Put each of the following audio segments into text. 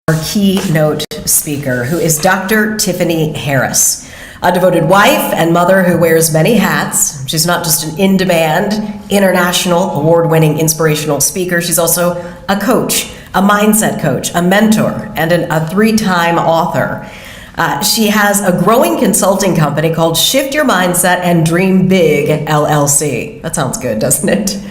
Our keynote speaker, who is Dr. Tiffany Harris, a devoted wife and mother who wears many hats. She's not just an in-demand, international, award-winning, inspirational speaker. She's also a coach, a mindset coach, a mentor, and a three-time author. She has a growing consulting company called Shift Your Mindset and Dream Big, LLC. That sounds good, doesn't it?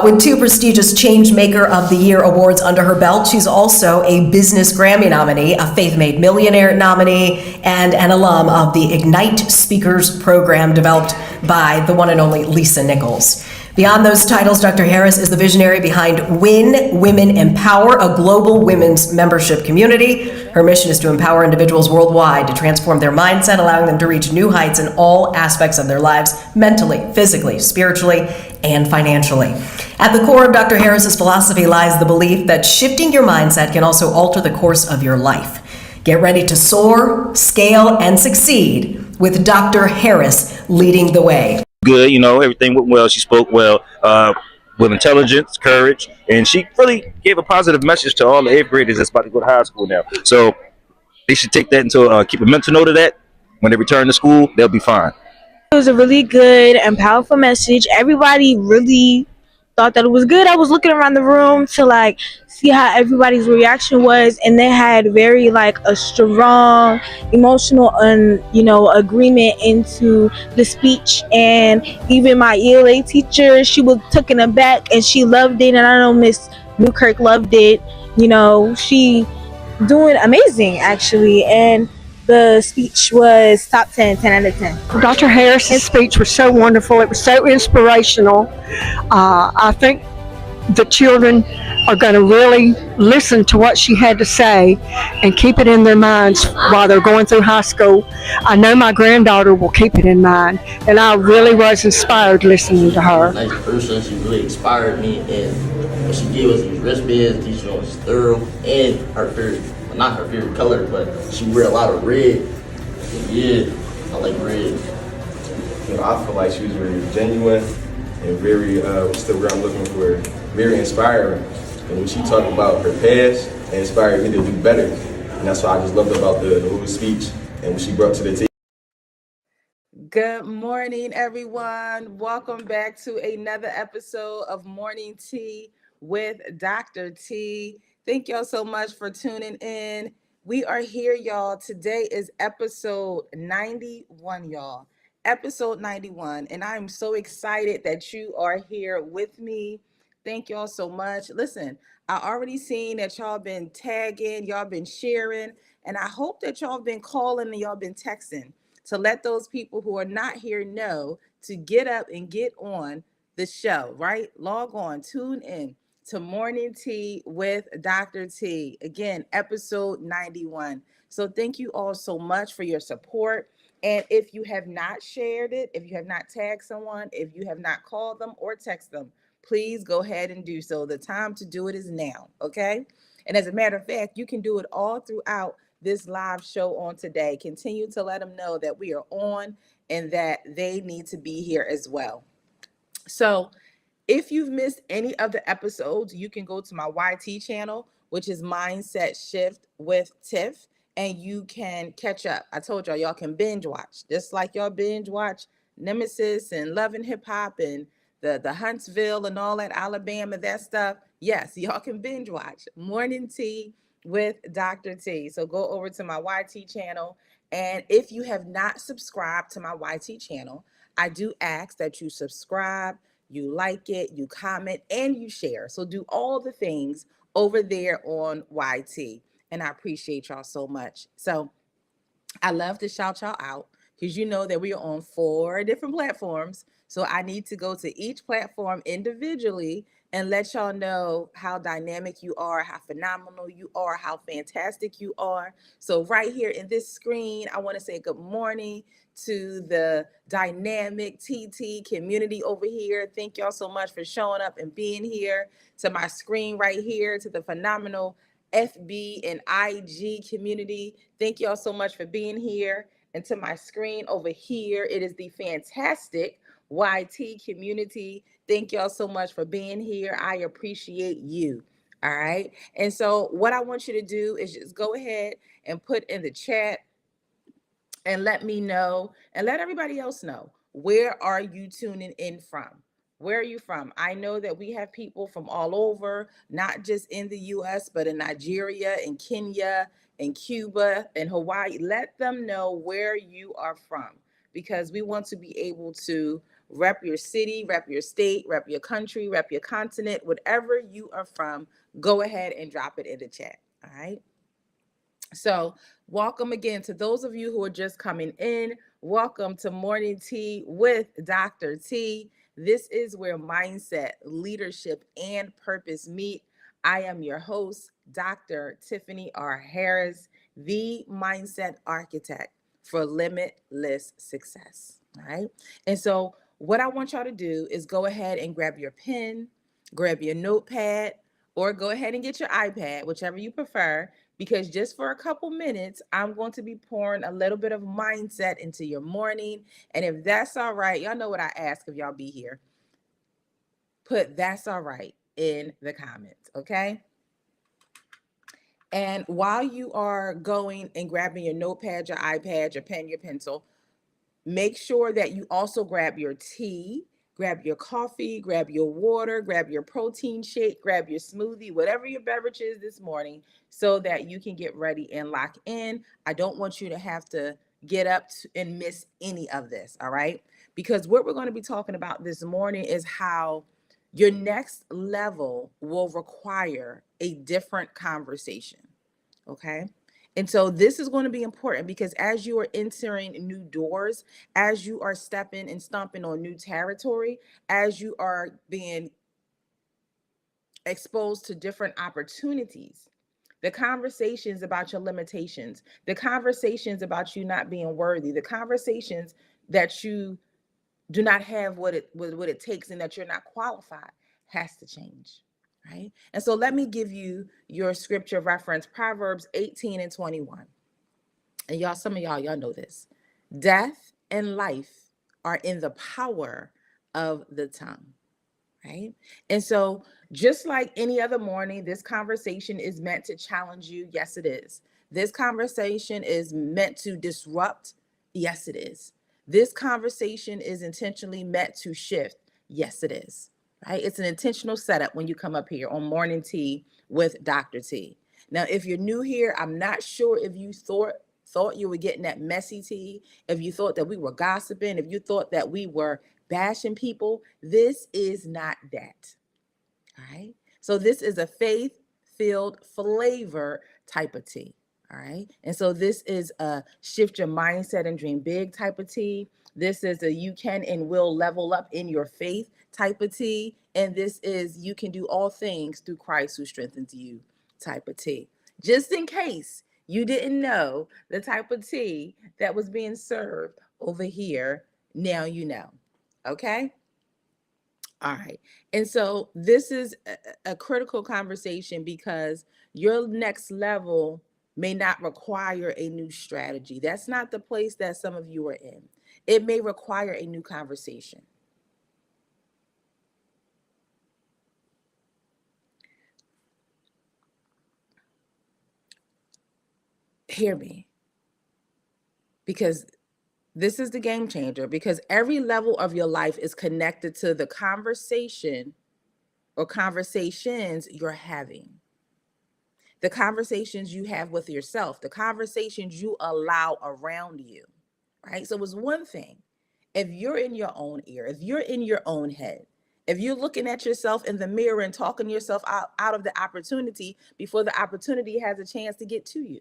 With 2 prestigious Changemaker of the Year awards under her belt, she's also a Business Grammy nominee, a Faith Made Millionaire nominee, and an alum of the Ignite Speakers program developed by the one and only Lisa Nichols. Beyond those titles, Dr. Harris is the visionary behind Win Women Empower, a global women's membership community. Her mission is to empower individuals worldwide to transform their mindset, allowing them to reach new heights in all aspects of their lives, mentally, physically, spiritually, and financially. At the core of Dr. Harris's philosophy lies the belief that shifting your mindset can also alter the course of your life. Get ready to soar, scale, and succeed with Dr. Harris leading the way. Good, everything went well. She spoke well, with intelligence, courage, and she really gave a positive message to all the 8th graders that's about to go to high school now. So they should take that into keep a mental note of that. When they return to school, they'll be fine. It was a really good and powerful message. Everybody really thought that it was good. I was looking around the room to see how everybody's reaction was, and they had very a strong emotional and agreement into the speech. And even my ELA teacher, she was taken aback and she loved it, and I know Miss Newkirk loved it. She doing amazing actually, and the speech was top 10 out of 10. Dr. Harris's speech was so wonderful. It was so inspirational. I think the children are going to really listen to what she had to say and keep it in their minds while they're going through high school. I know my granddaughter will keep it in mind, and I really was inspired listening to her. Nice person. She really inspired me, and what she gave us these wristbands, teaching us thorough, and her favorite, not her favorite color, but she wear a lot of red. And yeah, I like red. I feel like she was very genuine and very, what's the word I'm looking for? Very inspiring. And when she talked about her past, it inspired me to do better. And that's what I just loved about the whole speech and what she brought to the table. Good morning, everyone. Welcome back to another episode of Morning Tea with Dr. T. Thank y'all so much for tuning in. We are here, y'all. Today is episode 91, y'all. Episode 91. And I'm so excited that you are here with me. Thank y'all so much. Listen, I already seen that y'all been tagging, y'all been sharing, and I hope that y'all been calling and y'all been texting to let those people who are not here know to get up and get on the show, right? Log on, tune in to Morning Tea with Dr. T. Again, episode 91. So thank you all so much for your support. And if you have not shared it, if you have not tagged someone, if you have not called them or text them, please go ahead and do so. The time to do it is now, okay? And as a matter of fact, you can do it all throughout this live show on today. Continue to let them know that we are on and that they need to be here as well. So if you've missed any of the episodes, you can go to my YT channel, which is Mindset Shift with Tiff, and you can catch up. I told y'all can binge watch, just like y'all binge watch Nemesis and Love and Hip Hop and the Huntsville and all that Alabama, that stuff. Yes, y'all can binge watch Morning Tea with Dr. T. So go over to my YT channel. And if you have not subscribed to my YT channel, I do ask that you subscribe, you like it, you comment, and you share. So do all the things over there on YT. And I appreciate y'all so much. So I love to shout y'all out because you know that we are on 4 different platforms. So I need to go to each platform individually and let y'all know how dynamic you are, how phenomenal you are, how fantastic you are. So right here in this screen, I want to say good morning to the dynamic TT community over here. Thank y'all so much for showing up and being here. To my screen right here, to the phenomenal FB and IG community. Thank y'all so much for being here. And to my screen over here, it is the fantastic YT community. Thank y'all so much for being here. I appreciate you. All right. And so what I want you to do is just go ahead and put in the chat and let me know and let everybody else know, where are you tuning in from? Where are you from? I know that we have people from all over, not just in the US, but in Nigeria, in Kenya, in Cuba, in Hawaii. Let them know where you are from, because we want to be able to rep your city, rep your state, rep your country, rep your continent, whatever you are from. Go ahead and drop it in the chat. All right. So, welcome again to those of you who are just coming in. Welcome to Morning Tea with Dr. T. This is where mindset, leadership, and purpose meet. I am your host, Dr. Tiffany R. Harris, the mindset architect for limitless success. All right. And so, what I want y'all to do is go ahead and grab your pen, grab your notepad, or go ahead and get your iPad, whichever you prefer, because just for a couple minutes, I'm going to be pouring a little bit of mindset into your morning. And if that's all right, y'all know what I ask if y'all be here. Put "that's all right" in the comments, okay? And while you are going and grabbing your notepad, your iPad, your pen, your pencil, make sure that you also grab your tea, grab your coffee, grab your water, grab your protein shake, grab your smoothie, whatever your beverage is this morning, so that you can get ready and lock in. I don't want you to have to get up and miss any of this, all right? Because what we're going to be talking about this morning is how your next level will require a different conversation, okay? And so this is going to be important, because as you are entering new doors, as you are stepping and stomping on new territory, as you are being exposed to different opportunities, the conversations about your limitations, the conversations about you not being worthy, the conversations that you do not have what it takes and that you're not qualified has to change. Right? And so let me give you your scripture reference, Proverbs 18:21. And y'all, some of y'all know this. Death and life are in the power of the tongue, right? And so, just like any other morning, this conversation is meant to challenge you. Yes, it is. This conversation is meant to disrupt. Yes, it is. This conversation is intentionally meant to shift. Yes, it is. Right? It's an intentional setup when you come up here on Morning Tea with Dr. T. Now, if you're new here, I'm not sure if you thought you were getting that messy tea, if you thought that we were gossiping, if you thought that we were bashing people. This is not that. All right. So this is a faith-filled flavor type of tea. All right. And so this is a shift your mindset and dream big type of tea. This is a you can and will level up in your faith type of tea. And this is you can do all things through Christ who strengthens you type of tea. Just in case you didn't know the type of tea that was being served over here, now you know. Okay. All right. And so this is a critical conversation, because your next level may not require a new strategy. That's not the place that some of you are in. It may require a new conversation. Hear me, because this is the game changer, because every level of your life is connected to the conversation or conversations you're having, the conversations you have with yourself, the conversations you allow around you, right? So it's one thing if you're in your own ear, if you're in your own head, if you're looking at yourself in the mirror and talking yourself out of the opportunity before the opportunity has a chance to get to you.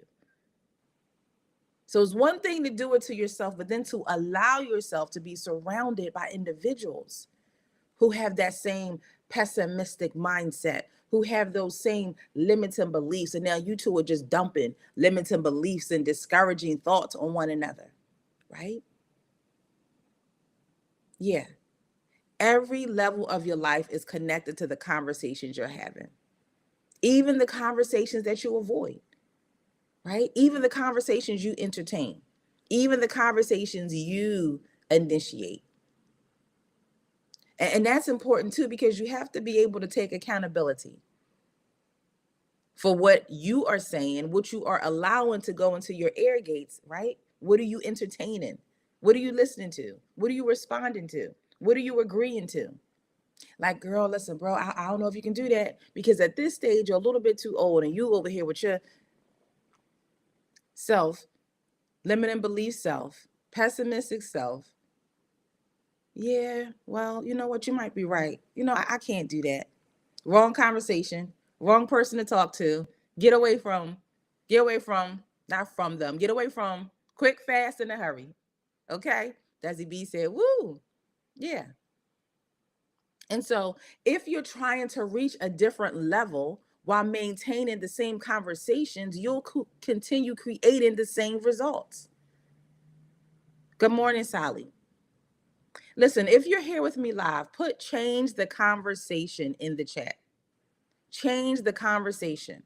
So it's one thing to do it to yourself, but then to allow yourself to be surrounded by individuals who have that same pessimistic mindset, who have those same limiting beliefs. And now you two are just dumping limiting beliefs and discouraging thoughts on one another, right? Yeah. Every level of your life is connected to the conversations you're having, even the conversations that you avoid, right? Even the conversations you entertain, even the conversations you initiate. And that's important too, because you have to be able to take accountability. for what you are saying, what you are allowing to go into your ear gates, right? What are you entertaining? What are you listening to? What are you responding to? What are you agreeing to? Like, girl, listen, bro, I don't know if you can do that because at this stage, you're a little bit too old and you over here with your self, limiting belief self, pessimistic self. Yeah, well, you know what? You might be right. I can't do that. Wrong conversation, wrong person to talk to. Get away from, not from them. Get away from, quick, fast, in a hurry. Okay? Desi B said, woo, yeah. And so if you're trying to reach a different level while maintaining the same conversations, you'll continue creating the same results. Good morning, Sally. Listen, if you're here with me live, put change the conversation in the chat. Change the conversation.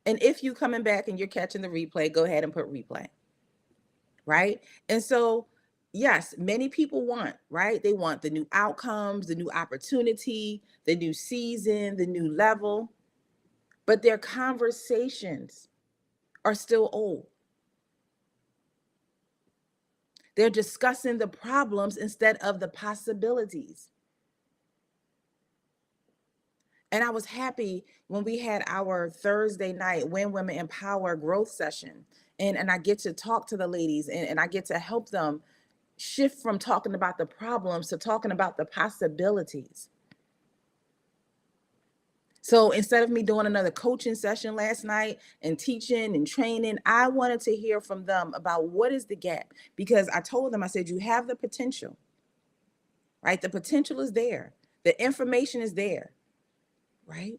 And if you coming back and you're catching the replay, go ahead and put replay. Right? And so, yes, many people want, right? They want the new outcomes, the new opportunity, the new season, the new level, but their conversations are still old. They're discussing the problems instead of the possibilities. And I was happy when we had our Thursday night When Women Empower growth session. And I get to talk to the ladies and I get to help them shift from talking about the problems to talking about the possibilities. So instead of me doing another coaching session last night and teaching and training, I wanted to hear from them about what is the gap. Because I told them, I said, you have the potential, right? The potential is there. The information is there, right?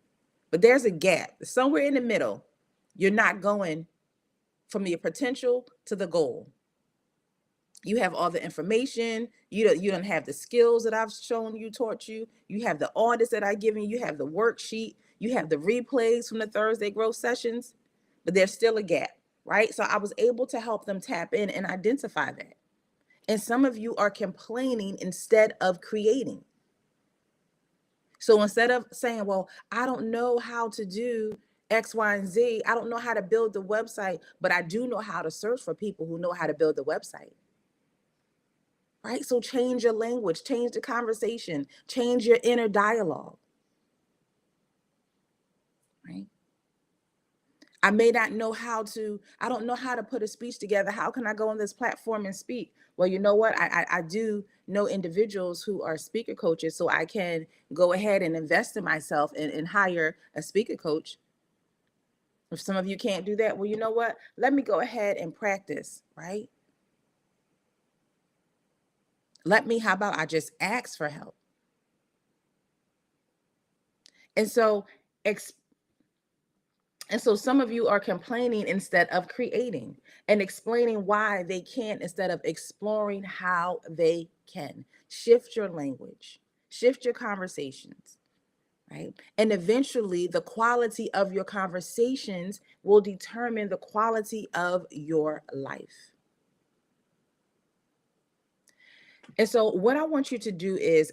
But there's a gap somewhere in the middle. You're not going from your potential to the goal. You have all the information. You don't have the skills that I've shown you, taught you. You have the audits that I've given you. You have the worksheet. You have the replays from the Thursday growth sessions, but there's still a gap, right? So I was able to help them tap in and identify that. And some of you are complaining instead of creating. So instead of saying, well, I don't know how to do X, Y, and Z, I don't know how to build the website, but I do know how to search for people who know how to build the website. Right? So change your language, change the conversation, change your inner dialogue. Right? I may not know I don't know how to put a speech together. How can I go on this platform and speak? Well, you know what? I do know individuals who are speaker coaches, so I can go ahead and invest in myself and hire a speaker coach. If some of you can't do that, well, you know what? Let me go ahead and practice, right? How about I just ask for help? And so some of you are complaining instead of creating and explaining why they can't instead of exploring how they can. Shift your language, shift your conversations, right? And eventually the quality of your conversations will determine the quality of your life. And so what I want you to do is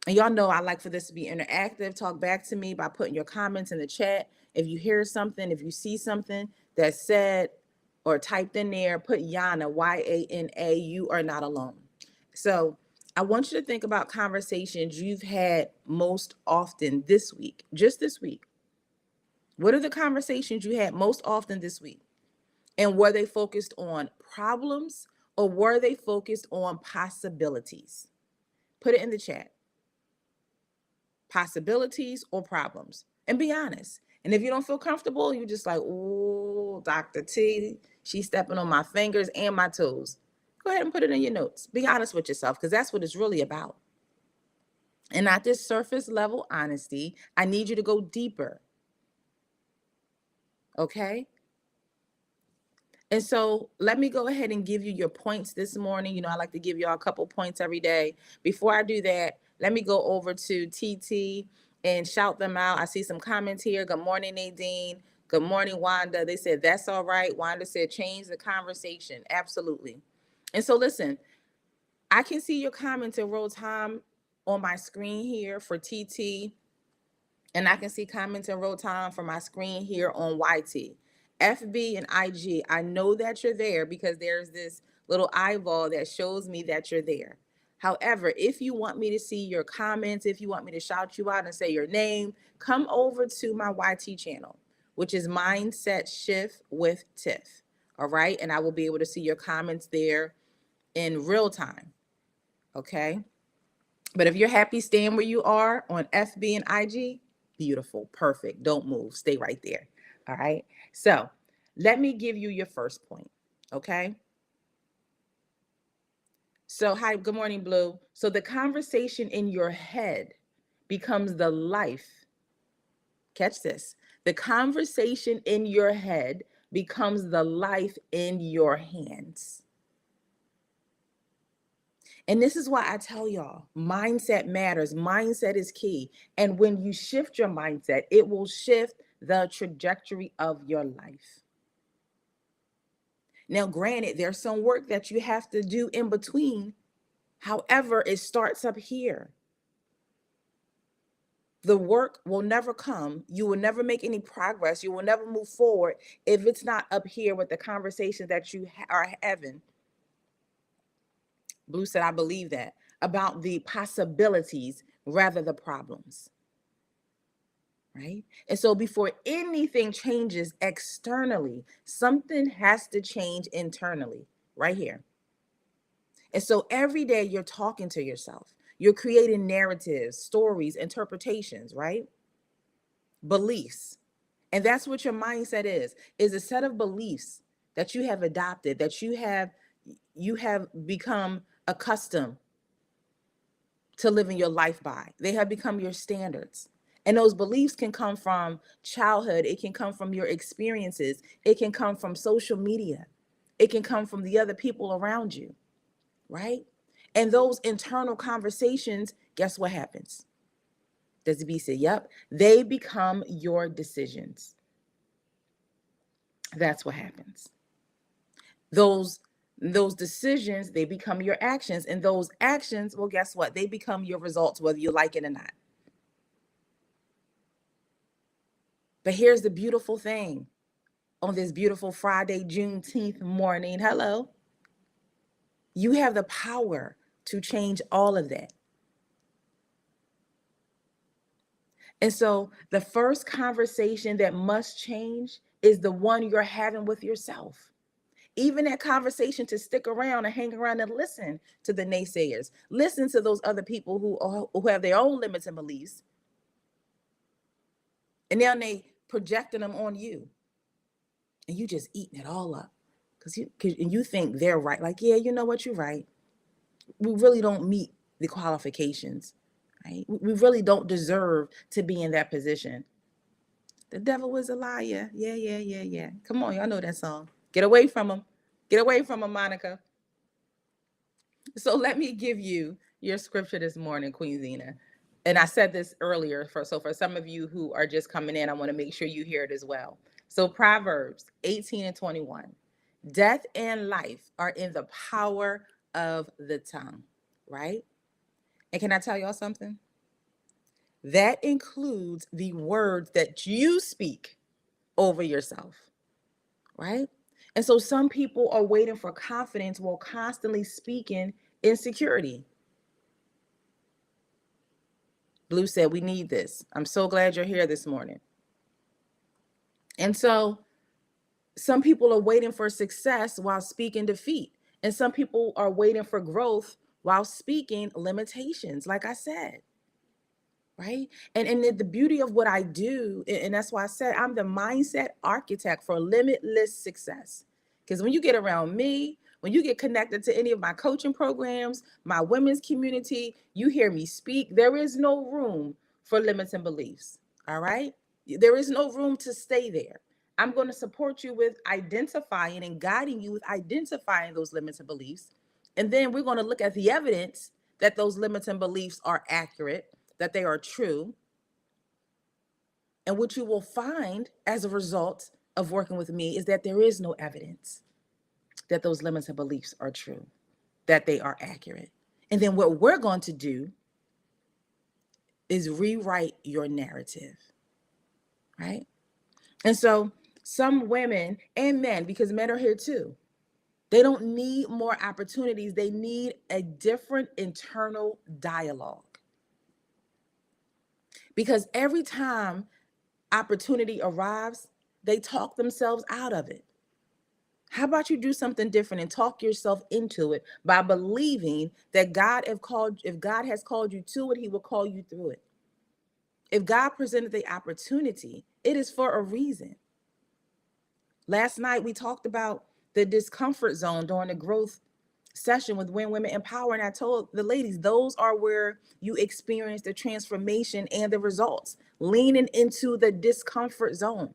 and y'all know I like for this to be interactive. Talk back to me by putting your comments in the chat. If you hear something, if you see something that's said or typed in there, put Yana, Y-A-N-A, you are not alone. So I want you to think about conversations you've had most often this week, just this week. What are the conversations you had most often this week? And were they focused on problems or were they focused on possibilities? Put it in the chat. Possibilities or problems, and be honest. And if you don't feel comfortable, you're just like, oh, Dr. T, she's stepping on my fingers and my toes. Go ahead and put it in your notes. Be honest with yourself, because that's what it's really about. And not this surface level honesty. I need you to go deeper. Okay? And so let me go ahead and give you your points this morning. You know, I like to give y'all a couple points every day. Before I do that, let me go over to TT and shout them out. I see some comments here. Good morning, Nadine. Good morning, Wanda. They said, that's all right. Wanda said, change the conversation. Absolutely. And so listen, I can see your comments in real time on my screen here for TT And I can see comments in real time from my screen here on YT. FB and IG, I know that you're there because there's this little eyeball that shows me that you're there. However, if you want me to see your comments, if you want me to shout you out and say your name, come over to my YT channel, which is Mindset Shift with Tiff. All right. And I will be able to see your comments there in real time. Okay. But if you're happy staying where you are on FB and IG, beautiful, perfect. Don't move. Stay right there. All right. So let me give you your first point. Okay. So, hi, good morning, Blue. So the conversation in your head becomes the life. Catch this. The conversation in your head becomes the life in your hands. And this is why I tell y'all, mindset matters. Mindset is key. And when you shift your mindset, it will shift the trajectory of your life. Now, granted, there's some work that you have to do in between. However, it starts up here. The work will never come. You will never make any progress. You will never move forward if it's not up here with the conversation that you are having. Blue said, I believe that, about the possibilities rather the problems. Right? And so before anything changes externally, something has to change internally, right here. And so every day you're talking to yourself, you're creating narratives, stories, interpretations, right? Beliefs. And that's what your mindset is a set of beliefs that you have adopted, that you have become accustomed to living your life by. They have become your standards. And those beliefs can come from childhood. It can come from your experiences. It can come from social media. It can come from the other people around you, right? And those internal conversations, guess what happens? Does the B say, yep, they become your decisions. That's what happens. Those decisions, they become your actions. And those actions, well, guess what? They become your results, whether you like it or not. But here's the beautiful thing on this beautiful Friday, Juneteenth morning. Hello. You have the power to change all of that. And so the first conversation that must change is the one you're having with yourself. Even that conversation to stick around and hang around and listen to the naysayers, listen to those other people who have their own limits and beliefs. And then they projecting them on you. And you just eating it all up. Because you think they're right. Like, yeah, you know what, you're right. We really don't meet the qualifications, right? We really don't deserve to be in that position. The devil was a liar. Yeah. Come on, y'all know that song. Get away from him. Get away from him, Monica. So let me give you your scripture this morning, Queen Zena. And I said this earlier, for some of you who are just coming in, I want to make sure you hear it as well. So Proverbs 18:21. Death and life are in the power of the tongue, right? And can I tell y'all something? That includes the words that you speak over yourself, right? And so some people are waiting for confidence while constantly speaking insecurity. Blue said, we need this. I'm so glad you're here this morning. And so some people are waiting for success while speaking defeat. And some people are waiting for growth while speaking limitations, like I said. Right? And the beauty of what I do, and that's why I said I'm the mindset architect for limitless success. Because when you get around me, when you get connected to any of my coaching programs, my women's community, you hear me speak, there is no room for limits and beliefs. All right? There is no room to stay there. I'm going to support you with identifying and guiding you with identifying those limits and beliefs. And then we're going to look at the evidence that those limits and beliefs are accurate, that they are true. And what you will find as a result of working with me is that there is no evidence that those limits and beliefs are true, that they are accurate. And then what we're going to do is rewrite your narrative, right? And so some women and men, because men are here too, they don't need more opportunities. They need a different internal dialogue. Because every time opportunity arrives, they talk themselves out of it. How about you do something different and talk yourself into it by believing that if God has called you to it, he will call you through it. If God presented the opportunity, it is for a reason. Last night we talked about the discomfort zone during the growth session with When Women Empower, and I told the ladies those are where you experience the transformation and the results, leaning into the discomfort zone.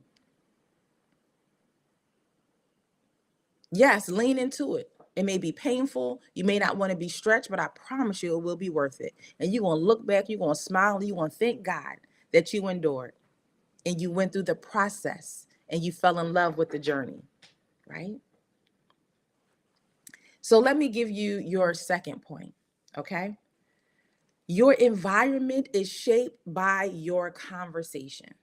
Yes, lean into it. It may be painful, you may not want to be stretched, but I promise you it will be worth it. And you're going to look back, you're going to smile, and you're going to thank God that you endured and you went through the process and you fell in love with the journey, right? So let me give you your second point, okay? Your environment is shaped by your conversation.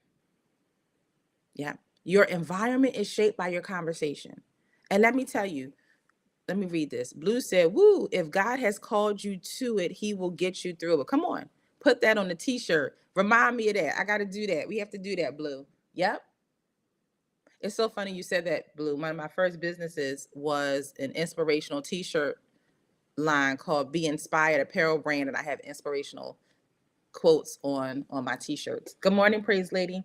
Yeah, your environment is shaped by your conversation. And let me tell you, let me read this. Blue said, woo, if God has called you to it, he will get you through it. Come on, put that on the t-shirt. Remind me of that. I got to do that. We have to do that, Blue. Yep. It's so funny you said that, Blue. One of my first businesses was an inspirational t-shirt line called Be Inspired apparel brand, and I have inspirational quotes on my t-shirts. Good morning, praise lady.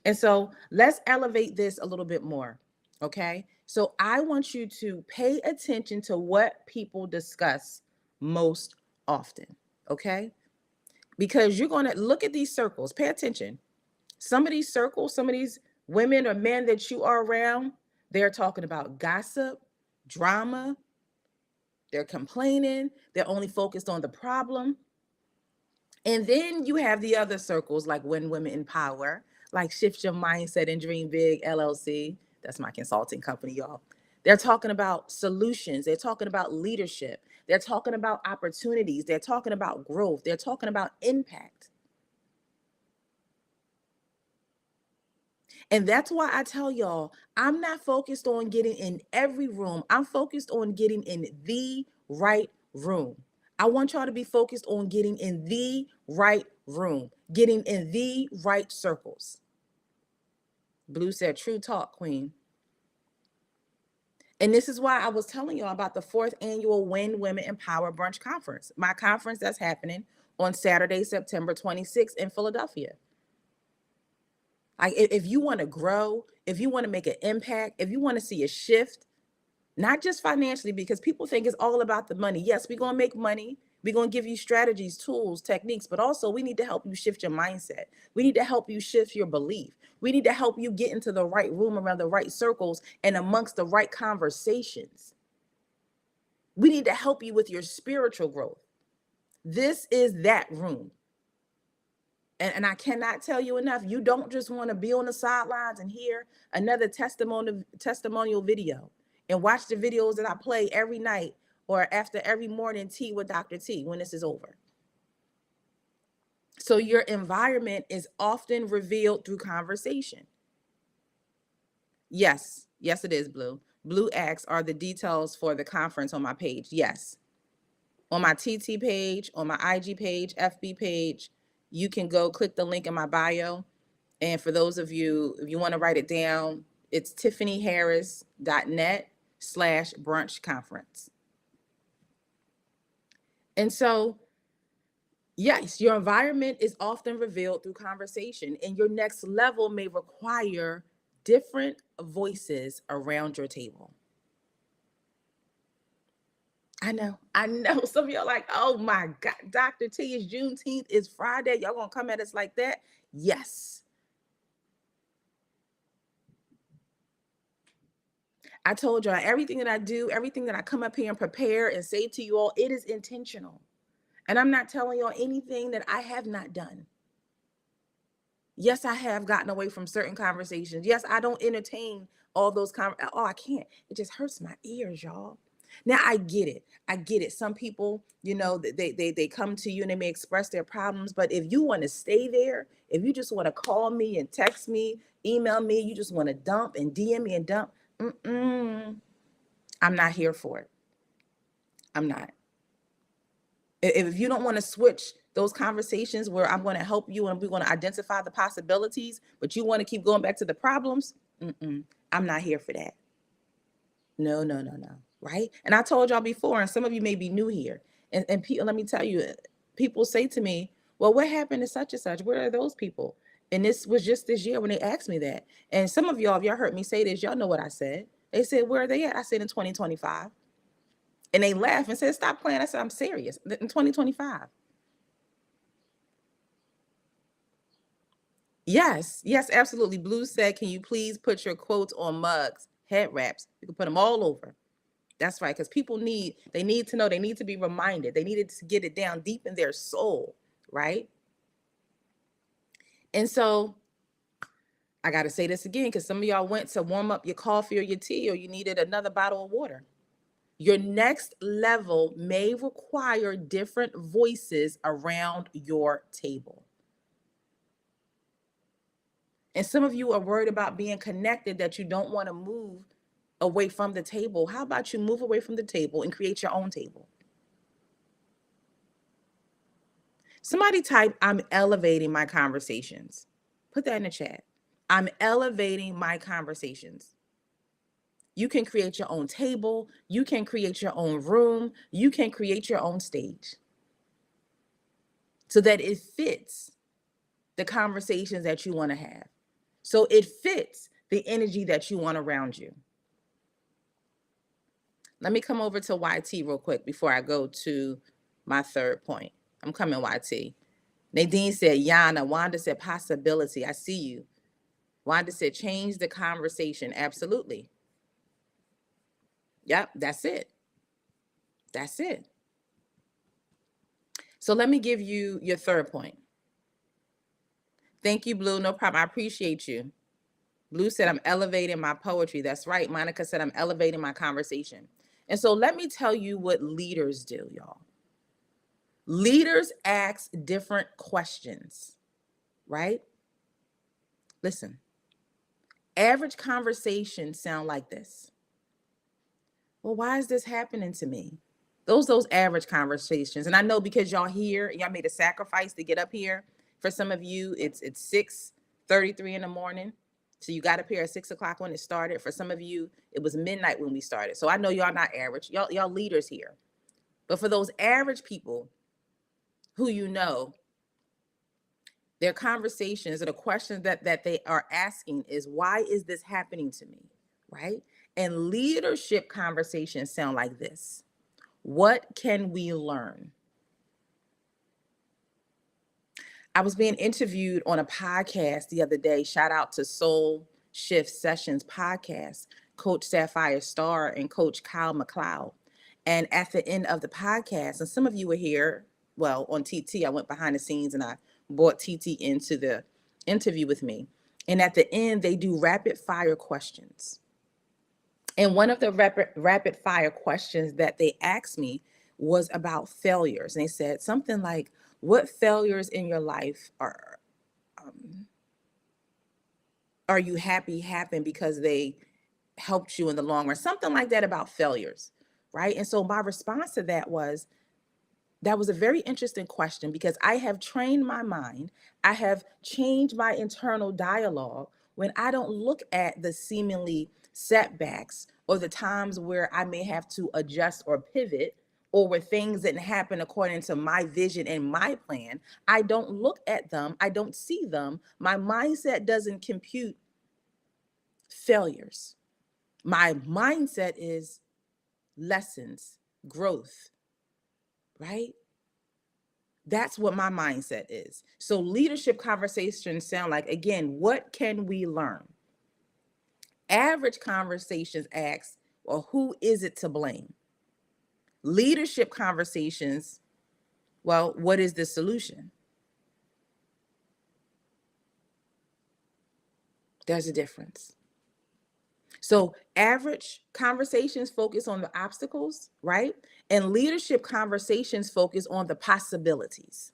And so let's elevate this a little bit more. Okay. So I want you to pay attention to what people discuss most often. Okay. Because you're going to look at these circles, pay attention. Some of these circles, some of these women or men that you are around, they're talking about gossip, drama, they're complaining, they're only focused on the problem. And then you have the other circles like When Women Empower, like Shift Your Mindset and Dream Big LLC. That's my consulting company, y'all. They're talking about solutions. They're talking about leadership. They're talking about opportunities. They're talking about growth. They're talking about impact. And that's why I tell y'all, I'm not focused on getting in every room. I'm focused on getting in the right room. I want y'all to be focused on getting in the right room, getting in the right circles. Blue said, true talk, Queen. And this is why I was telling y'all about the 4th annual When Women Empower Brunch Conference, my conference that's happening on Saturday, September 26th in Philadelphia. Like, if you want to grow, if you want to make an impact, if you want to see a shift, not just financially, because people think it's all about the money. Yes, we're going to make money. We're going to give you strategies, tools, techniques, but also we need to help you shift your mindset. We need to help you shift your belief. We need to help you get into the right room, around the right circles, and amongst the right conversations. We need to help you with your spiritual growth. This is that room. And I cannot tell you enough. You don't just want to be on the sidelines and hear another testimonial video and watch the videos that I play every night or after every morning tea with Dr. T when this is over. So your environment is often revealed through conversation. Yes, it is, Blue. Blue asks, are the details for the conference on my page? Yes. On my TT page, on my IG page, FB page, you can go click the link in my bio. And for those of you, if you want to write it down, it's tiffanyharris.net/brunch conference. And so, yes, your environment is often revealed through conversation, and your next level may require different voices around your table. I know. Some of y'all like, oh my God, Dr. T, is Juneteenth, is Friday. Y'all gonna come at us like that? Yes. I told y'all everything that I do, everything that I come up here and prepare and say to you all, it is intentional. And I'm not telling y'all anything that I have not done. Yes, I have gotten away from certain conversations. Yes, I don't entertain all those I can't. It just hurts my ears, y'all. Now I get it. I get it. Some people, you know, they come to you and they may express their problems, but if you want to stay there, if you just want to call me and text me, email me, you just want to dump and DM me and dump, I'm not here for it. I'm not. If you don't want to switch those conversations where I'm going to help you and we're going to identify the possibilities, but you want to keep going back to the problems, I'm not here for that. No, no, no, no. Right. And I told y'all before, and some of you may be new here. And people, let me tell you, people say to me, well, what happened to such and such? Where are those people? And this was just this year when they asked me that. And some of y'all, if y'all heard me say this, y'all know what I said. They said, where are they at? I said in 2025. And they laughed and said, stop playing. I said, I'm serious. In 2025. Yes, yes, absolutely. Blue said, can you please put your quotes on mugs, head wraps? You can put them all over. That's right, because people they need to know, they need to be reminded. They needed to get it down deep in their soul, right? And so I got to say this again, because some of y'all went to warm up your coffee or your tea, or you needed another bottle of water. Your next level may require different voices around your table. And some of you are worried about being connected, that you don't want to move away from the table. How about you move away from the table and create your own table? Somebody type, I'm elevating my conversations. Put that in the chat. I'm elevating my conversations. You can create your own table. You can create your own room. You can create your own stage so that it fits the conversations that you want to have. So it fits the energy that you want around you. Let me come over to YT real quick before I go to my third point. I'm coming, YT. Nadine said, Yana. Wanda said, possibility. I see you. Wanda said, change the conversation. Absolutely. Yep, that's it. That's it. So let me give you your third point. Thank you, Blue. No problem. I appreciate you. Blue said, I'm elevating my poetry. That's right. Monica said, I'm elevating my conversation. And so let me tell you what leaders do, y'all. Leaders ask different questions, right? Listen, average conversations sound like this. Well, why is this happening to me? Those average conversations. And I know because y'all here, y'all made a sacrifice to get up here. For some of you, it's 6:33 in the morning. So you got up here at 6 o'clock when it started. For some of you, it was midnight when we started. So I know y'all not average. Y'all leaders here. But for those average people who you know, their conversations or the questions that they are asking is, why is this happening to me? Right? And leadership conversations sound like this. What can we learn? I was being interviewed on a podcast the other day. Shout out to Soul Shift Sessions podcast, Coach Sapphire Star and Coach Kyle McLeod. And at the end of the podcast, and some of you were here, well, on TT, I went behind the scenes and I brought TT into the interview with me. And at the end, they do rapid fire questions. And one of the rapid fire questions that they asked me was about failures. And they said something like, what failures in your life are you happy happened because they helped you in the long run? Something like that about failures, right? And so my response to that was a very interesting question, because I have trained my mind. I have changed my internal dialogue when I don't look at the seemingly setbacks or the times where I may have to adjust or pivot, or where things didn't happen according to my vision and my plan. I don't look at them. I don't see them. My mindset doesn't compute failures. My mindset is lessons, growth, right? That's what my mindset is. So leadership conversations sound like, again, what can we learn? Average conversations ask, well, who is it to blame? Leadership conversations, well, what is the solution? There's a difference. So average conversations focus on the obstacles, right? And leadership conversations focus on the possibilities.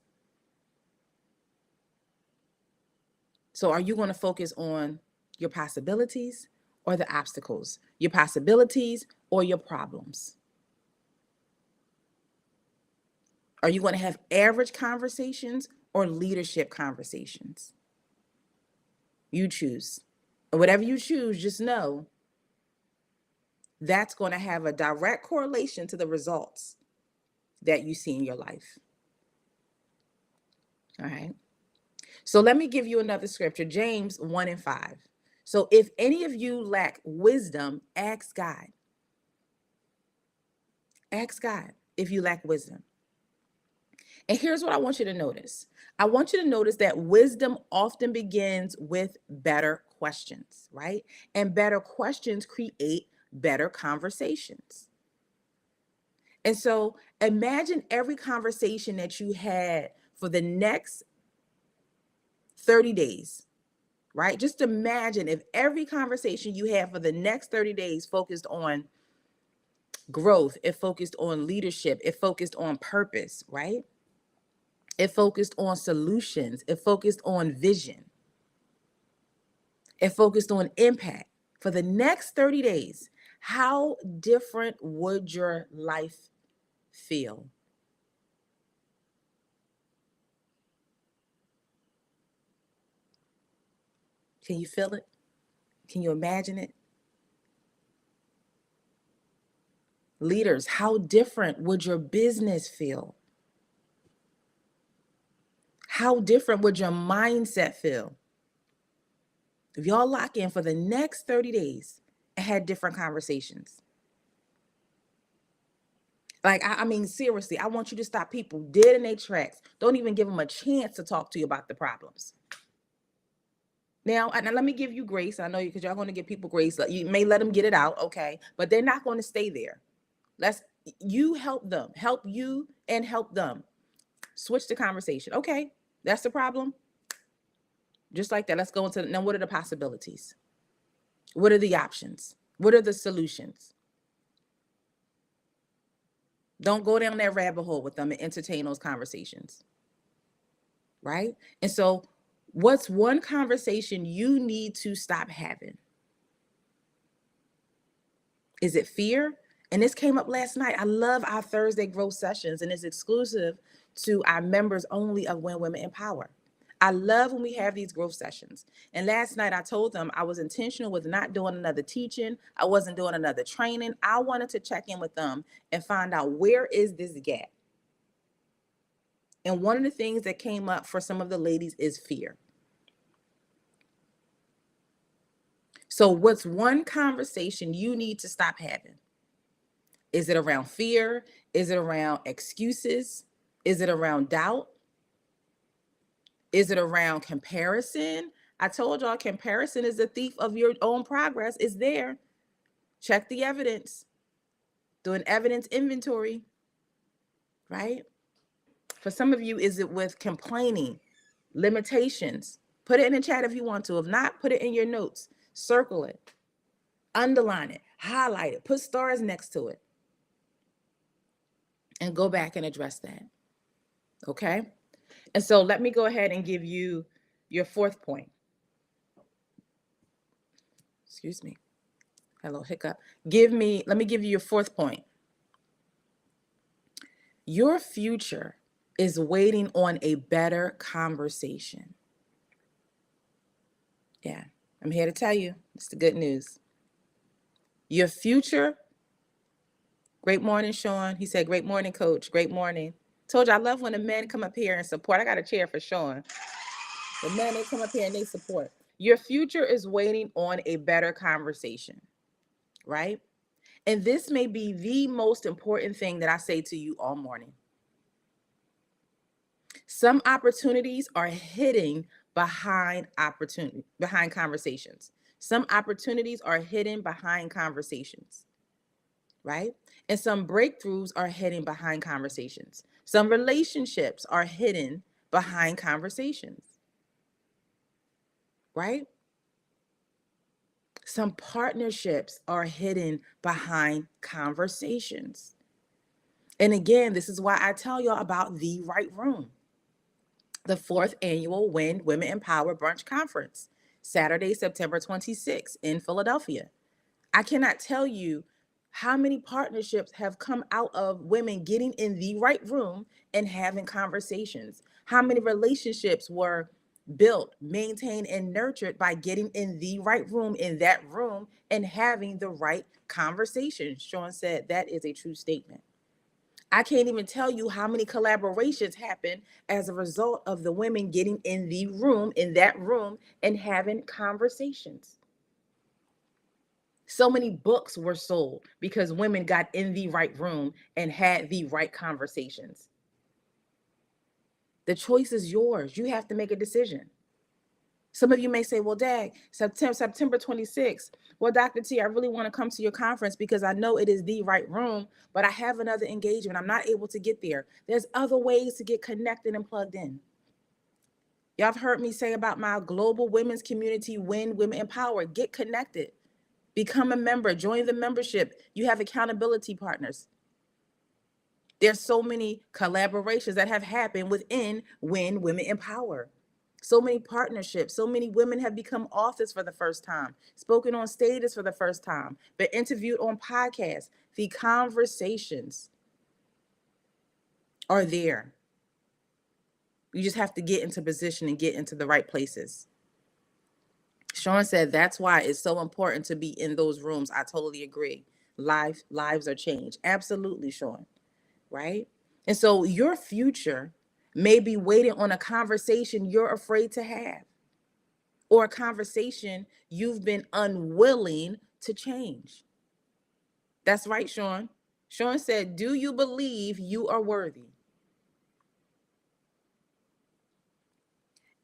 So are you going to focus on your possibilities or the obstacles? Your possibilities or your problems? Are you going to have average conversations or leadership conversations? You choose. And whatever you choose, just know that's going to have a direct correlation to the results that you see in your life. All right. So let me give you another scripture, James 1:5. So if any of you lack wisdom, ask God. Ask God if you lack wisdom. And here's what I want you to notice. I want you to notice that wisdom often begins with better questions, right? And better questions create better conversations. And so imagine every conversation that you had for the next 30 days, right? Just imagine if every conversation you have for the next 30 days focused on growth, it focused on leadership, it focused on purpose, right? It focused on solutions, it focused on vision, it focused on impact. For the next 30 days, how different would your life feel? Can you feel it? Can you imagine it? Leaders, how different would your business feel? How different would your mindset feel? If y'all lock in for the next 30 days and had different conversations. Like, I mean, seriously, I want you to stop people dead in their tracks. Don't even give them a chance to talk to you about the problems. Now let me give you grace. I know you, because y'all going to give people grace. You may let them get it out, okay? But they're not going to stay there. You help them, help you and help them. Switch the conversation. Okay, that's the problem. Just like that, let's go into, now what are the possibilities? What are the options? What are the solutions? Don't go down that rabbit hole with them and entertain those conversations, right? And so what's one conversation you need to stop having? Is it fear? And this came up last night. I love our Thursday growth sessions, and it's exclusive to our members only of When Women Empower. I love when we have these growth sessions. And last night I told them I was intentional with not doing another teaching. I wasn't doing another training. I wanted to check in with them and find out, where is this gap? And one of the things that came up for some of the ladies is fear. So what's one conversation you need to stop having? Is it around fear? Is it around excuses? Is it around doubt? Is it around comparison? I told y'all comparison is a thief of your own progress. It's there. Check the evidence. Do an evidence inventory, right? For some of you, is it with complaining, limitations? Put it in the chat if you want to. If not, put it in your notes. Circle it, underline it, highlight it, put stars next to it, and go back and address that. Okay? And so let me go ahead and give you your fourth point. Excuse me. Hello, hiccup. Let me give you your fourth point. Your future is waiting on a better conversation. Yeah, I'm here to tell you, it's the good news. Your future, great morning, Sean. He said, great morning, coach. Great morning. Told you, I love when the men come up here and support. I got a chair for Sean. The men, they come up here and they support. Your future is waiting on a better conversation, right? And this may be the most important thing that I say to you all morning. Some opportunities are hidden behind conversations. Some opportunities are hidden behind conversations, right? And some breakthroughs are hidden behind conversations. Some relationships are hidden behind conversations, right? Some partnerships are hidden behind conversations. And again, this is why I tell y'all about the right room. The 4th annual WIN Women Empower Brunch Conference, Saturday, September 26th in Philadelphia. I cannot tell you how many partnerships have come out of women getting in the right room and having conversations. How many relationships were built, maintained, and nurtured by getting in the right room, in that room, and having the right conversation. Sean said that is a true statement. I can't even tell you how many collaborations happen as a result of the women getting in the room, in that room, and having conversations. So many books were sold because women got in the right room and had the right conversations. The choice is yours. You have to make a decision. Some of you may say, well, Dag, September 26th. Well, Dr. T, I really want to come to your conference because I know it is the right room, but I have another engagement. I'm not able to get there. There's other ways to get connected and plugged in. Y'all have heard me say about my global women's community, WIN Women Empower. Get connected. Become a member. Join the membership. You have accountability partners. There's so many collaborations that have happened within WIN Women Empower. So many partnerships. So many women have become authors for the first time, spoken on stages for the first time, been interviewed on podcasts. The conversations are there. You just have to get into position and get into the right places. Sean said that's why it's so important to be in those rooms. I totally agree. Lives are changed. Absolutely, Sean. Right? And so your future may be waiting on a conversation you're afraid to have, or a conversation you've been unwilling to change. That's right, Sean. Sean said, do you believe you are worthy?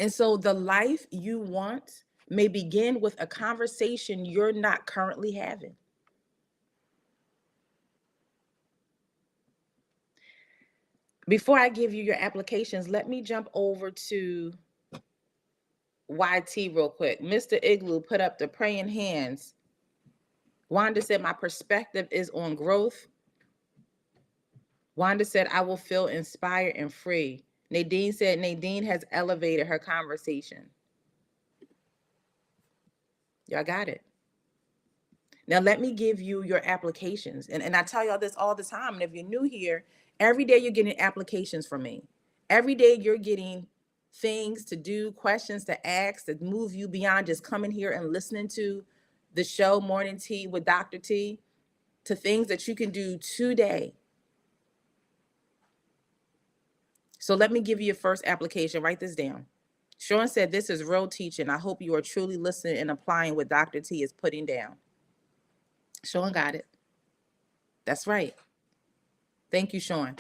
And so the life you want may begin with a conversation you're not currently having. Before I give you your applications, let me jump over to YT real quick. Mr. Igloo put up the praying hands. Wanda said, my perspective is on growth. Wanda said, I will feel inspired and free. Nadine said, Nadine has elevated her conversation. Y'all got it. Now, let me give you your applications. And I tell y'all this all the time. And if you're new here, every day you're getting applications from me. Every day you're getting things to do, questions to ask that move you beyond just coming here and listening to the show Morning Tea with Dr. T, to things that you can do today. So let me give you your first application. Write this down. Sean said, this is real teaching. I hope you are truly listening and applying what Dr. T is putting down. Sean got it. That's right. Thank you, Sean.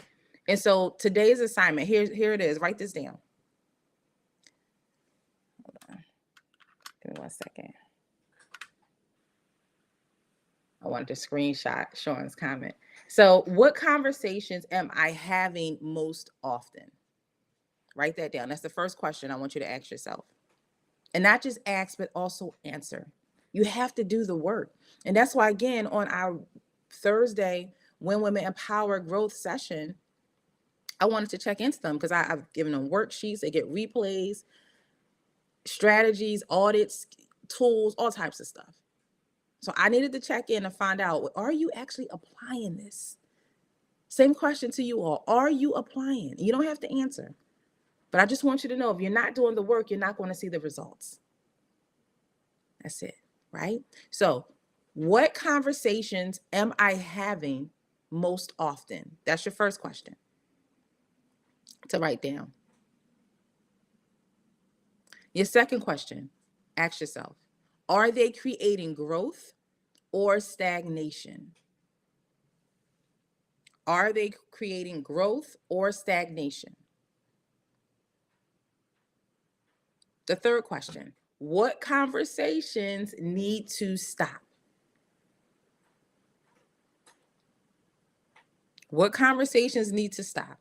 And so today's assignment, here it is. Write this down. Hold on. Give me 1 second. I wanted to screenshot Sean's comment. So what conversations am I having most often? Write that down. That's the first question I want you to ask yourself. And not just ask, but also answer. You have to do the work. And that's why, again, on our Thursday WIN Women Empower Growth session, I wanted to check into them because I've given them worksheets. They get replays, strategies, audits, tools, all types of stuff. So I needed to check in and find out, are you actually applying this? Same question to you all. Are you applying? You don't have to answer. But I just want you to know, if you're not doing the work, you're not going to see the results. That's it, right? So what conversations am I having most often? That's your first question to write down. Your second question, ask yourself, are they creating growth or stagnation? Are they creating growth or stagnation? The third question, what conversations need to stop? What conversations need to stop?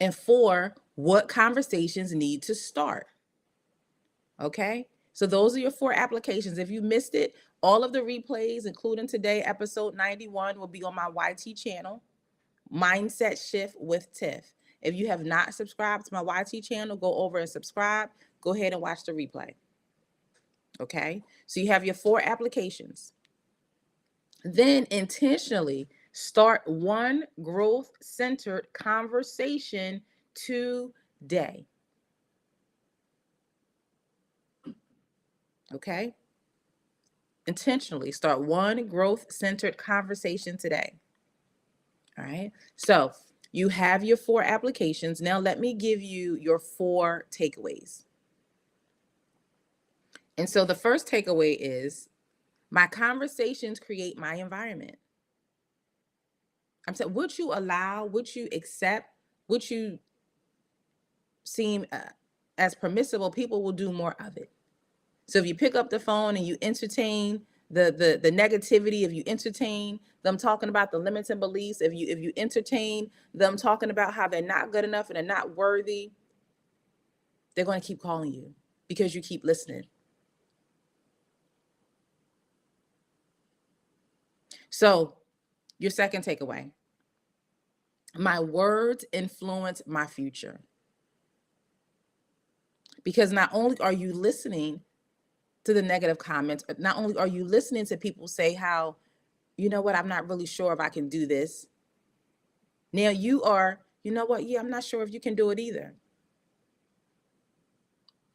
And 4, what conversations need to start? Okay? So those are your 4 applications. If you missed it, all of the replays, including today, episode 91, will be on my YT channel, Mindset Shift with Tiff. If you have not subscribed to my YT channel, go over and subscribe. Go ahead and watch the replay. Okay? So you have your 4 applications. Then intentionally start one growth-centered conversation today. Okay? Intentionally start one growth-centered conversation today. All right? So you have your 4 applications. Now let me give you your 4 takeaways. And so the first takeaway is my conversations create my environment. I'm saying, would you allow, would you accept, would you seem as permissible, people will do more of it. So if you pick up the phone and you entertain the negativity, if you entertain them talking about the limits and beliefs, if you entertain them talking about how they're not good enough and they're not worthy, they're going to keep calling you because you keep listening. So your second takeaway, my words influence my future. Because not only are you listening to the negative comments, but not only are you listening to people say how, you know what, I'm not really sure if I can do this. Now you are, you know what, yeah, I'm not sure if you can do it either.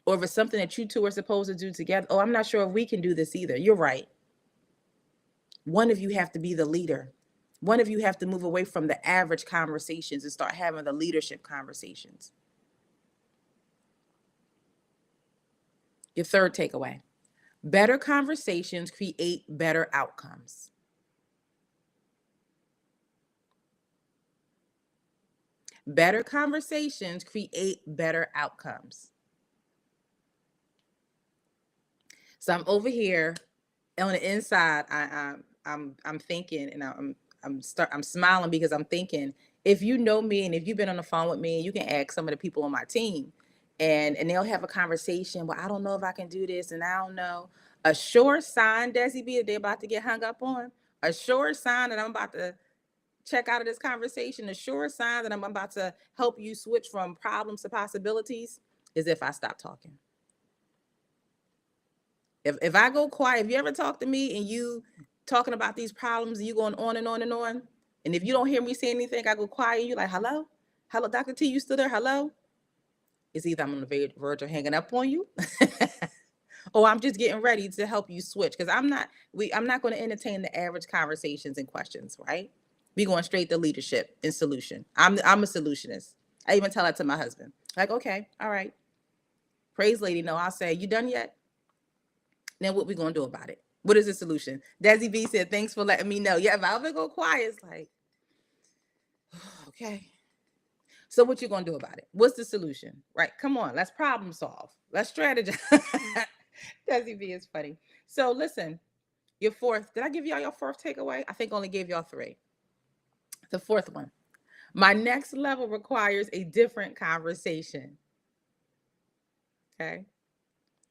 Or if it's something that you two are supposed to do together, oh, I'm not sure if we can do this either. You're right. One of you have to be the leader. One of you have to move away from the average conversations and start having the leadership conversations. Your third takeaway, better conversations create better outcomes. Better conversations create better outcomes. So I'm over here on the inside. I'm thinking, and I'm smiling because I'm thinking, if you know me and if you've been on the phone with me, you can ask some of the people on my team, and they'll have a conversation. Well, I don't know if I can do this, and I don't know. A sure sign, Desi B, that they're about to get hung up on. A sure sign that I'm about to check out of this conversation. A sure sign that I'm about to help you switch from problems to possibilities is if I stop talking. If I go quiet, if you ever talk to me and you talking about these problems and you going on and on and on, and if you don't hear me say anything, I go quiet, you like, hello? Hello, Dr. T, you still there? Hello? It's either I'm on the verge of hanging up on you or I'm just getting ready to help you switch. Because I'm not going to entertain the average conversations and questions, right? We going straight to leadership and solution. I'm a solutionist. I even tell that to my husband. Like, okay, all right. Praise lady, no, I'll say, you done yet? Now what we gonna do about it? What is the solution? Desi B said, thanks for letting me know. Yeah, if I ever go quiet, it's like, okay. So what you gonna do about it? What's the solution? Right? Come on, let's problem solve. Let's strategize. Desi B is funny. So listen, your fourth, did I give y'all your fourth takeaway? I think I only gave y'all 3. The fourth one, my next level requires a different conversation. Okay.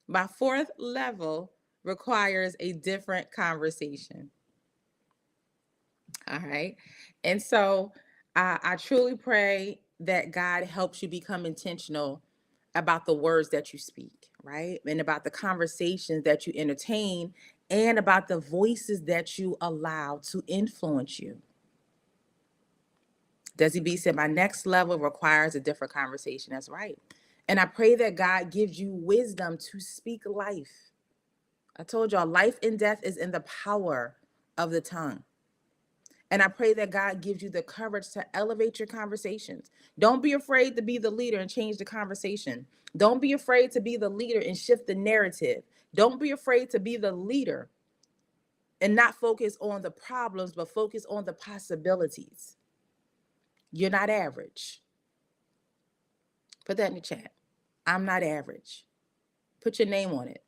My fourth level requires a different conversation. All right. And so I truly pray that God helps you become intentional about the words that you speak, right? And about the conversations that you entertain and about the voices that you allow to influence you. Desi B said, my next level requires a different conversation. That's right. And I pray that God gives you wisdom to speak life. I told y'all, life and death is in the power of the tongue. And I pray that God gives you the courage to elevate your conversations. Don't be afraid to be the leader and change the conversation. Don't be afraid to be the leader and shift the narrative. Don't be afraid to be the leader and not focus on the problems, but focus on the possibilities. You're not average. Put that in the chat. I'm not average. Put your name on it.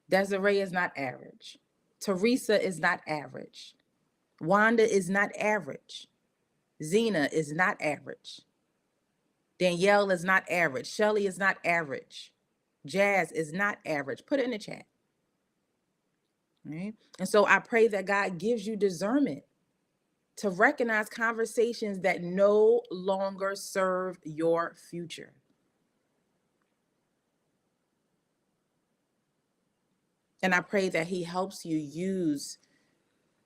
Desiree is not average. Teresa is not average. Wanda is not average. Zena is not average. Danielle is not average. Shelly is not average. Jazz is not average. Put it in the chat. Right? And so I pray that God gives you discernment to recognize conversations that no longer serve your future. And I pray that he helps you use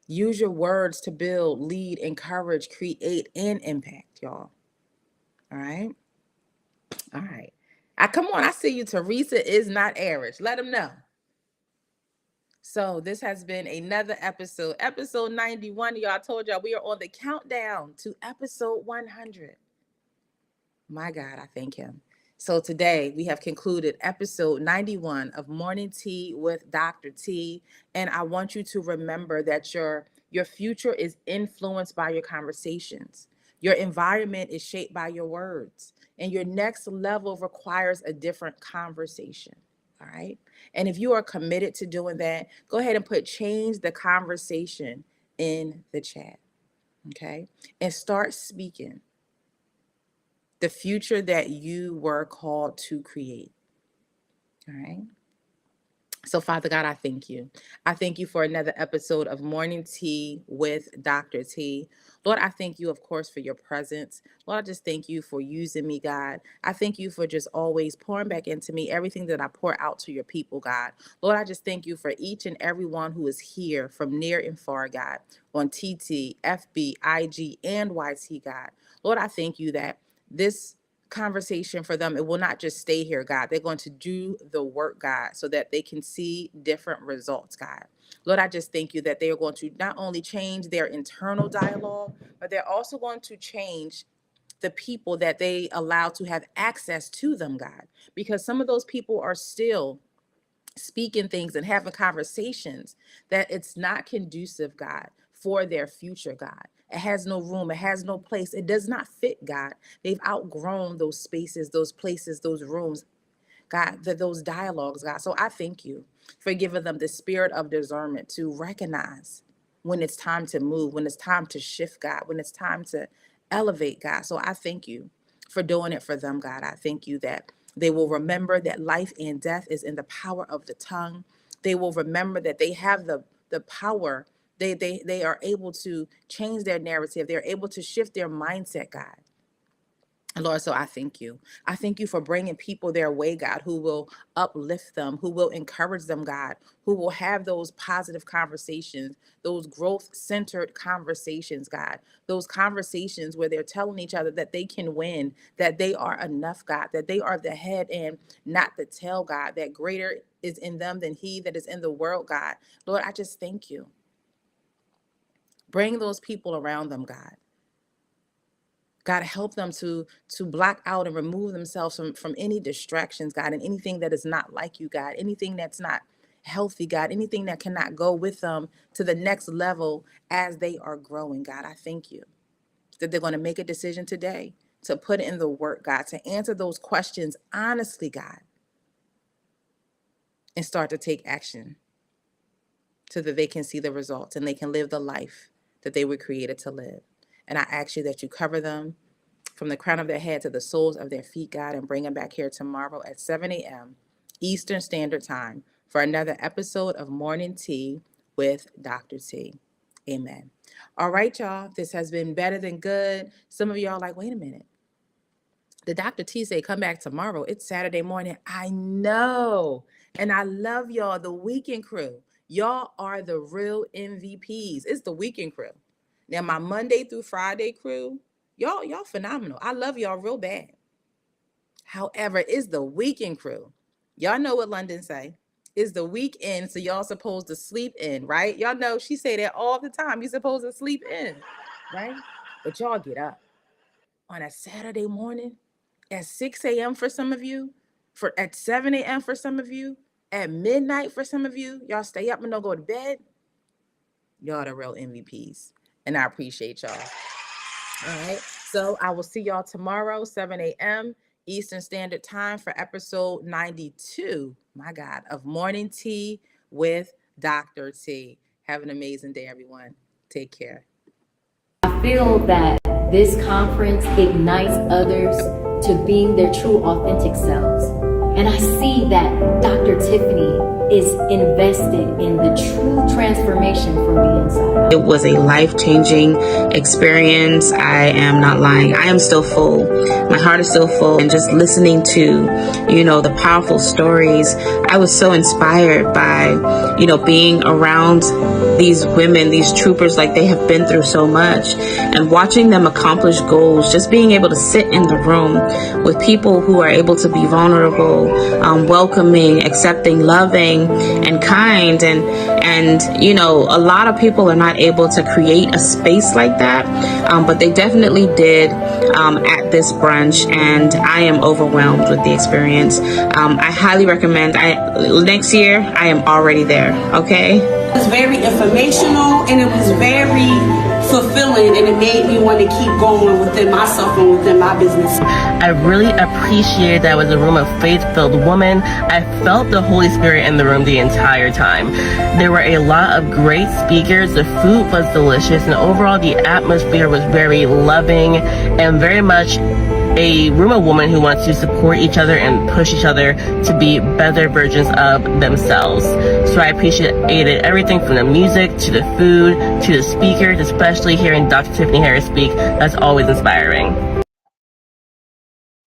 your words to build, lead, encourage, create, and impact, y'all. All right? All right. Come on, I see you. Teresa is not average. Let them know. So this has been another episode 91. Y'all, I told y'all we are on the countdown to episode 100. My God, I thank him. So today we have concluded episode 91 of Morning Tea with Dr. T. And I want you to remember that your future is influenced by your conversations. Your environment is shaped by your words. And your next level requires a different conversation. All right. And if you are committed to doing that, go ahead and put change the conversation in the chat. Okay. And start speaking the future that you were called to create. All right. So, Father God, I thank you. I thank you for another episode of Morning Tea with Dr. T. Lord, I thank you, of course, for your presence. Lord, I just thank you for using me, God. I thank you for just always pouring back into me everything that I pour out to your people, God. Lord, I just thank you for each and every one who is here from near and far, God, on TT, FB, IG, and YT, God. Lord, I thank you that this conversation for them, it will not just stay here, God. They're going to do the work, God, so that they can see different results, God. Lord, I just thank you that they are going to not only change their internal dialogue, but they're also going to change the people that they allow to have access to them, God, because some of those people are still speaking things and having conversations that it's not conducive, God, for their future, God. It has no room. It has no place. It does not fit, God. They've outgrown those spaces, those places, those rooms, God, those dialogues, God. So I thank you for giving them the spirit of discernment to recognize when it's time to move, when it's time to shift, God, when it's time to elevate, God. So I thank you for doing it for them, God. I thank you that they will remember that life and death is in the power of the tongue. They will remember that they have the power. They are able to change their narrative. They're able to shift their mindset, God. And Lord, so I thank you. I thank you for bringing people their way, God, who will uplift them, who will encourage them, God, who will have those positive conversations, those growth-centered conversations, God, those conversations where they're telling each other that they can win, that they are enough, God, that they are the head and not the tail, God, that greater is in them than he that is in the world, God. Lord, I just thank you. Bring those people around them, God. God, help them to block out and remove themselves from any distractions, God, and anything that is not like you, God, anything that's not healthy, God, anything that cannot go with them to the next level as they are growing, God. I thank you that they're going to make a decision today to put in the work, God, to answer those questions honestly, God, and start to take action so that they can see the results and they can live the life that they were created to live. And I ask you that you cover them from the crown of their head to the soles of their feet, God, and bring them back here tomorrow at 7 a.m. Eastern Standard Time for another episode of Morning Tea with Dr. T. Amen. All right, y'all. This has been better than good. Some of y'all are like, wait a minute. The Dr. T say come back tomorrow. It's Saturday morning. I know. And I love y'all, the Weekend Crew. Y'all are the real MVPs. It's the Weekend Crew. Now, my Monday through Friday crew, y'all phenomenal. I love y'all real bad. However, it's the Weekend Crew. Y'all know what London say. It's the weekend, so y'all supposed to sleep in, right? Y'all know she say that all the time. You're supposed to sleep in, right? But y'all get up on a Saturday morning at 6 a.m. for some of you, at 7 a.m. for some of you, at midnight for some of you. Y'all stay up and don't go to bed. Y'all the real MVPs. And I appreciate y'all. All right. So I will see y'all tomorrow, 7 a.m. Eastern Standard Time for episode 92, my God, of Morning Tea with Dr. T. Have an amazing day, everyone. Take care. I feel that this conference ignites others to being their true, authentic selves. And and I see that Dr. Tiffany is invested in the true transformation from the inside out. It was a life-changing experience. I am not lying. I am still full. My heart is still full. And just listening to, the powerful stories, I was so inspired by, being around these women, these troopers, like they have been through so much, and watching them accomplish goals, just being able to sit in the room with people who are able to be vulnerable, welcoming, accepting, loving, and kind. And a lot of people are not able to create a space like that, but they definitely did at this brunch, and I am overwhelmed with the experience. I highly recommend. Next year I am already there. Okay. It was very informational, and it was very fulfilling, and it made me want to keep going within myself and within my business. I really appreciated that it was a room of faith-filled women. I felt the Holy Spirit in the room the entire time. There were a lot of great speakers. The food was delicious, and overall the atmosphere was very loving and very much a room of women who want to support each other and push each other to be better versions of themselves. So I appreciated everything from the music to the food to the speakers, especially hearing Dr. Tiffany Harris speak. That's always inspiring.